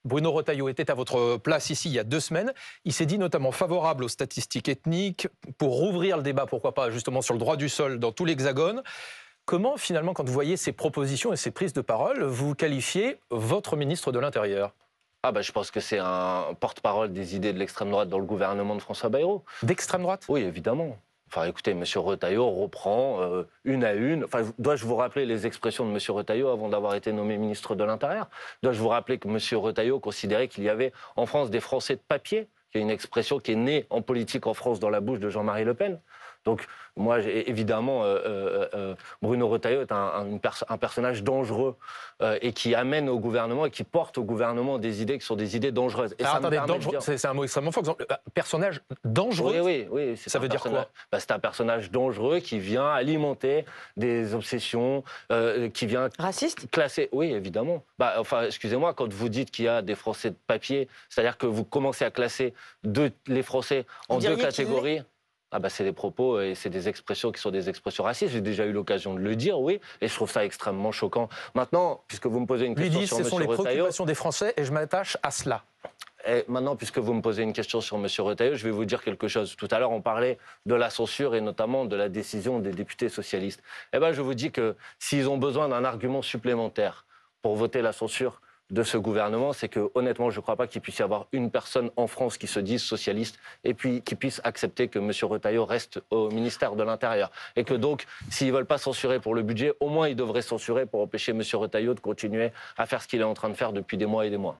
Bruno Retailleau était à votre place ici il y a 2 semaines. Il s'est dit notamment favorable aux statistiques ethniques pour rouvrir le débat, pourquoi pas, justement sur le droit du sol dans tout l'Hexagone. Comment, finalement, quand vous voyez ces propositions et ces prises de parole, vous qualifiez votre ministre de l'Intérieur? Ah bah, je pense que c'est un porte-parole des idées de l'extrême droite dans le gouvernement de François Bayrou. D'extrême droite? Oui, évidemment. Enfin, écoutez, M. Retailleau reprend une à une. Enfin, dois-je vous rappeler les expressions de M. Retailleau avant d'avoir été nommé ministre de l'Intérieur? Dois-je vous rappeler que M. Retailleau considérait qu'il y avait en France des Français de papier, qui est une expression qui est née en politique en France dans la bouche de Jean-Marie Le Pen? Donc, moi, évidemment, Bruno Retailleau est un personnage dangereux et qui amène au gouvernement et qui porte au gouvernement des idées qui sont des idées dangereuses. Et Alors, ça me attendez, permet de dangereux, dire... c'est un mot extrêmement fort. Personnage dangereux? Oui. Ça veut dire quoi? C'est un personnage dangereux qui vient alimenter des obsessions, qui vient... Raciste? Classer, oui, évidemment. Enfin, excusez-moi, quand vous dites qu'il y a des Français de papier, c'est-à-dire que vous commencez à classer les Français en deux catégories... Ah bah c'est des propos et c'est des expressions qui sont des expressions racistes. J'ai déjà eu l'occasion de le dire, oui, et je trouve ça extrêmement choquant. Maintenant, puisque vous me posez une question sur M. Ce sont les Retailleau... préoccupations des Français et je m'attache à cela. Et maintenant, puisque vous me posez une question sur M. Retailleau, je vais vous dire quelque chose. Tout à l'heure, on parlait de la censure et notamment de la décision des députés socialistes. Eh bien, je vous dis que s'ils ont besoin d'un argument supplémentaire pour voter la censure de ce gouvernement, c'est que, honnêtement, je ne crois pas qu'il puisse y avoir une personne en France qui se dise socialiste et puis qui puisse accepter que M. Retailleau reste au ministère de l'Intérieur. Et que donc, s'ils ne veulent pas censurer pour le budget, au moins ils devraient censurer pour empêcher M. Retailleau de continuer à faire ce qu'il est en train de faire depuis des mois et des mois.